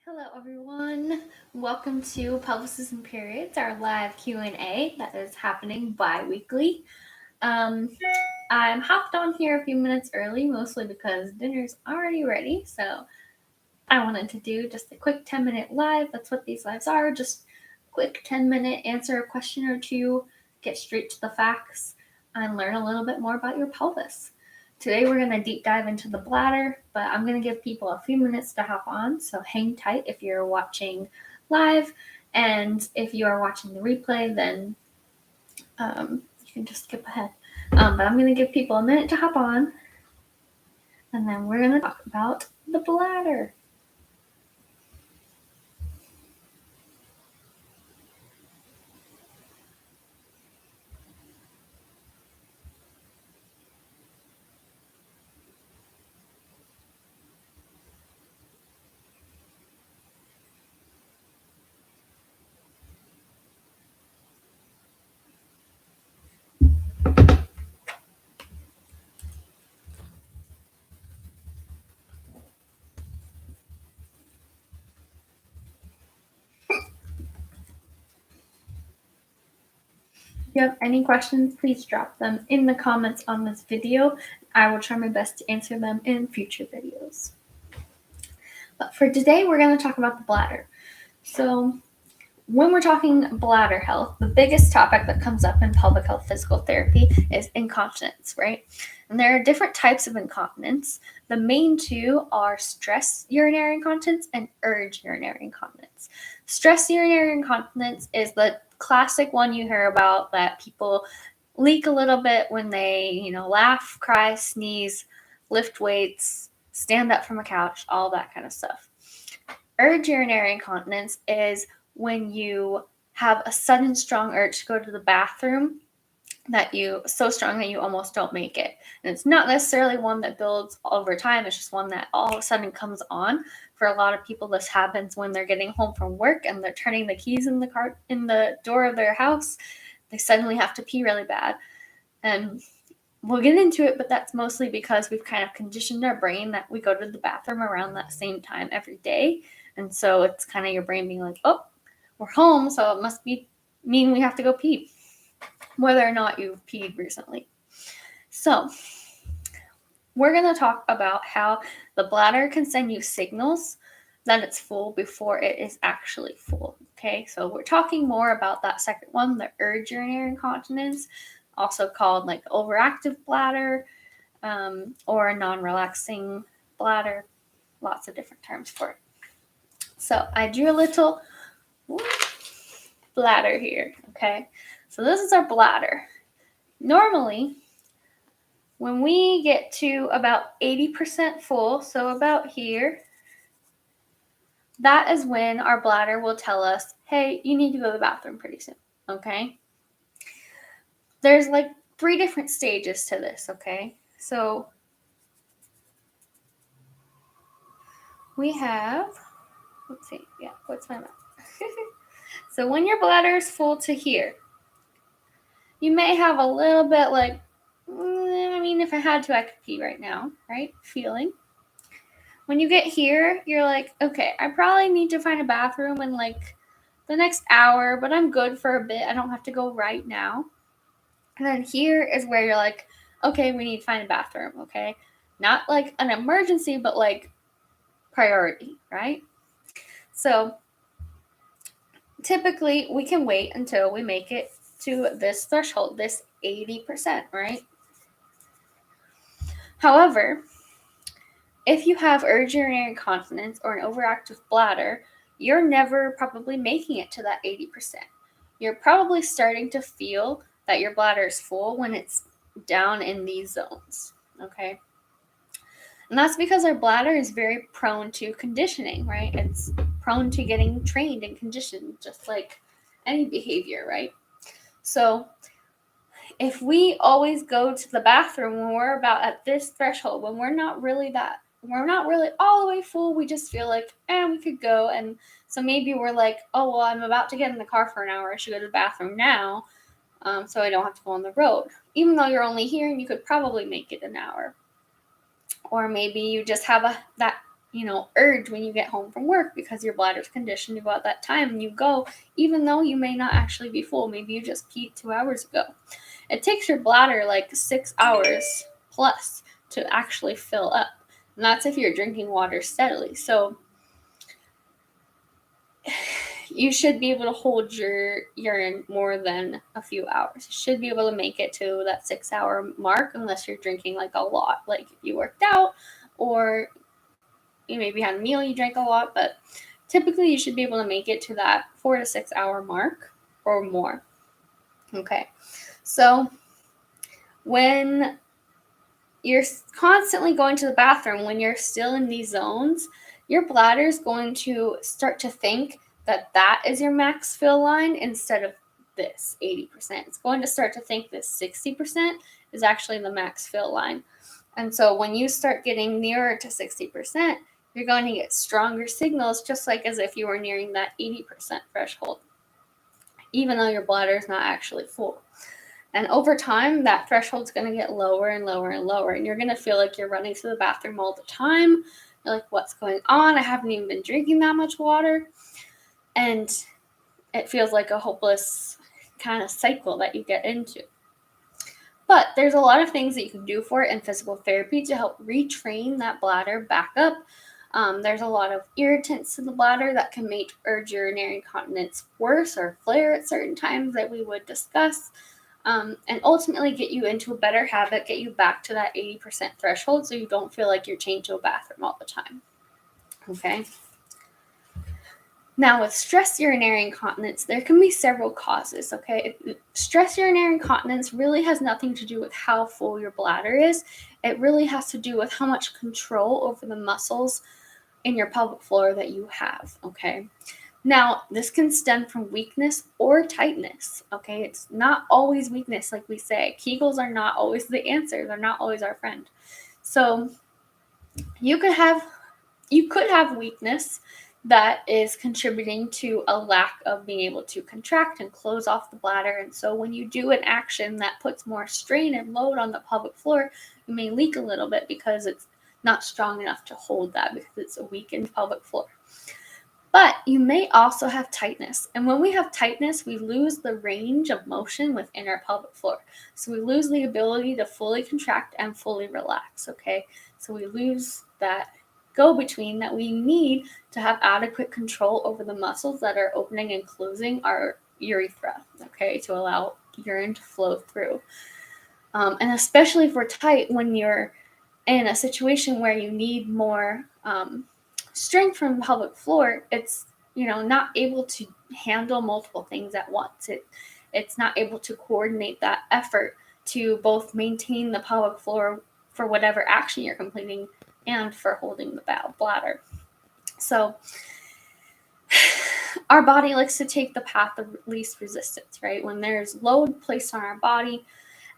Hello everyone, welcome to Pelvises and Periods, our live Q&A that is happening bi-weekly. I'm hopped on here a few minutes early, mostly because dinner's already ready, so I wanted to do just a quick 10-minute live. That's what these lives are, just quick 10-minute answer a question or two, get straight to the facts, and learn a little bit more about your pelvis. Today we're going to deep dive into the bladder, but I'm going to give people a few minutes to hop on, so hang tight if you're watching live, and if you are watching the replay, then you can just skip ahead. But I'm going to give people a minute to hop on, and then we're going to talk about the bladder. If you have any questions, please drop them in the comments on this video. I will try my best to answer them in future videos. But for today, we're going to talk about the bladder. So when we're talking bladder health, the biggest topic that comes up in pelvic health physical therapy is incontinence, right? And there are different types of incontinence. The main two are stress urinary incontinence and urge urinary incontinence. Stress urinary incontinence is the classic one you hear about, that people leak a little bit when they, laugh, cry, sneeze, lift weights, stand up from a couch, all that kind of stuff. Urge urinary incontinence is when you have a sudden strong urge to go to the bathroom so strong that you almost don't make it. And it's not necessarily one that builds over time. It's just one that all of a sudden comes on. For a lot of people, this happens when they're getting home from work and they're turning the keys in the door of their house. They suddenly have to pee really bad. And we'll get into it, but that's mostly because we've kind of conditioned our brain that we go to the bathroom around that same time every day. And so it's kind of your brain being like, oh, we're home, so it must mean we have to go pee, whether or not you've peed recently. So we're going to talk about how the bladder can send you signals that it's full before it is actually full. Okay, so we're talking more about that second one, the urge urinary incontinence, also called like overactive bladder or non-relaxing bladder. Lots of different terms for it. So I drew a little bladder here, okay? So this is our bladder. Normally, when we get to about 80% full, so about here, that is when our bladder will tell us, hey, you need to go to the bathroom pretty soon, okay? There's like 3 different stages to this, okay? So we have, let's see, yeah, what's my map? So when your bladder is full to here, you may have a little bit like, if I had to, I could pee right now, right? Feeling. When you get here, you're like, okay, I probably need to find a bathroom in like the next hour, but I'm good for a bit. I don't have to go right now. And then here is where you're like, okay, we need to find a bathroom, okay? Not like an emergency, but like priority, right? So typically we can wait until we make it to this threshold, this 80%, right? However, if you have urge urinary incontinence or an overactive bladder, you're never probably making it to that 80%. You're probably starting to feel that your bladder is full when it's down in these zones, okay? And that's because our bladder is very prone to conditioning, right? It's prone to getting trained and conditioned, just like any behavior, right? So if we always go to the bathroom when we're about at this threshold, when we're not really all the way full, we just feel like, we could go. And so maybe we're like, oh, well, I'm about to get in the car for an hour. I should go to the bathroom now, so I don't have to go on the road. Even though you're only here and you could probably make it an hour. Or maybe you just have urge when you get home from work because your bladder's conditioned to go at that time, and you go even though you may not actually be full. Maybe you just peed 2 hours ago. It takes your bladder like 6 hours plus to actually fill up, and that's if you're drinking water steadily. So you should be able to hold your urine more than a few hours. You should be able to make it to that 6 hour mark unless you're drinking like a lot, like if you worked out or you maybe had a meal, you drank a lot, but typically you should be able to make it to that 4 to 6 hour mark or more. Okay, so when you're constantly going to the bathroom, when you're still in these zones, your bladder is going to start to think that is your max fill line instead of this 80%. It's going to start to think this 60% is actually the max fill line. And so when you start getting nearer to 60%, you're going to get stronger signals, just like as if you were nearing that 80% threshold, even though your bladder is not actually full. And over time, that threshold's going to get lower and lower and lower, and you're going to feel like you're running to the bathroom all the time. You're like, what's going on? I haven't even been drinking that much water. And it feels like a hopeless kind of cycle that you get into. But there's a lot of things that you can do for it in physical therapy to help retrain that bladder back up. There's a lot of irritants to the bladder that can make urge urinary incontinence worse or flare at certain times that we would discuss, and ultimately get you into a better habit, get you back to that 80% threshold so you don't feel like you're chained to a bathroom all the time. Okay? Now, with stress urinary incontinence, there can be several causes, okay? Stress urinary incontinence really has nothing to do with how full your bladder is. It really has to do with how much control over the muscles in your pelvic floor that you have, okay? Now, this can stem from weakness or tightness, okay? It's not always weakness, like we say. Kegels are not always the answer. They're not always our friend. So you could have weakness that is contributing to a lack of being able to contract and close off the bladder. And so when you do an action that puts more strain and load on the pelvic floor, you may leak a little bit because it's not strong enough to hold that, because it's a weakened pelvic floor. But you may also have tightness. And when we have tightness, we lose the range of motion within our pelvic floor. So we lose the ability to fully contract and fully relax, okay? So we lose that go-between that we need to have adequate control over the muscles that are opening and closing our urethra, okay, to allow urine to flow through. And especially if we're tight, when you're in a situation where you need more strength from the pelvic floor, it's not able to handle multiple things at once. It's not able to coordinate that effort to both maintain the pelvic floor for whatever action you're completing and for holding the bladder. So our body likes to take the path of least resistance, right? When there's load placed on our body,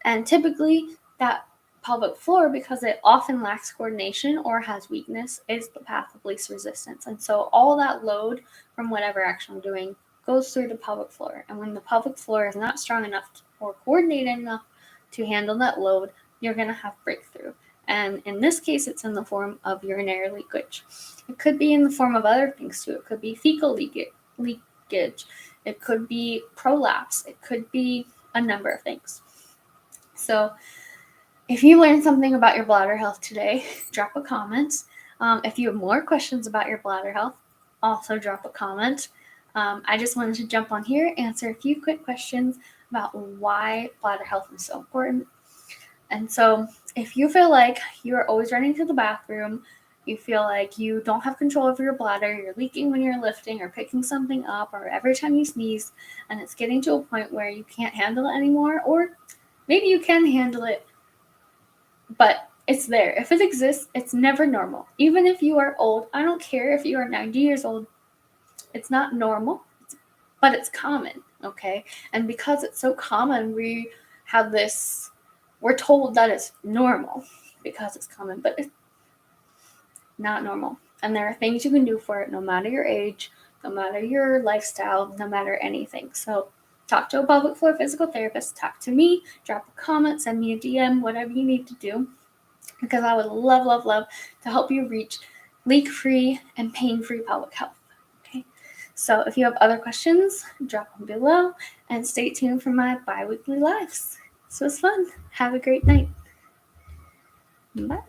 and typically that pelvic floor, because it often lacks coordination or has weakness, is the path of least resistance. And so all that load from whatever action we're doing goes through the pelvic floor. And when the pelvic floor is not strong enough or coordinated enough to handle that load, you're going to have breakthrough. And in this case, it's in the form of urinary leakage. It could be in the form of other things too. It could be fecal leakage. It could be prolapse. It could be a number of things. So if you learned something about your bladder health today, drop a comment. If you have more questions about your bladder health, also drop a comment. I just wanted to jump on here, answer a few quick questions about why bladder health is so important. And so if you feel like you're always running to the bathroom, you feel like you don't have control over your bladder, you're leaking when you're lifting or picking something up, or every time you sneeze, and it's getting to a point where you can't handle it anymore, or maybe you can handle it, but it's there. If it exists, it's never normal. Even if you are old, I don't care if you are 90 years old, it's not normal, but it's common, okay? And because it's so common, we're told that it's normal because it's common, but it's not normal. And there are things you can do for it, no matter your age, no matter your lifestyle, no matter anything. So talk to a pelvic floor physical therapist, talk to me, drop a comment, send me a DM, whatever you need to do, because I would love, love, love to help you reach leak-free, and pain-free pelvic health. Okay, so if you have other questions, drop them below, and stay tuned for my bi-weekly lives. This was fun. Have a great night. Bye.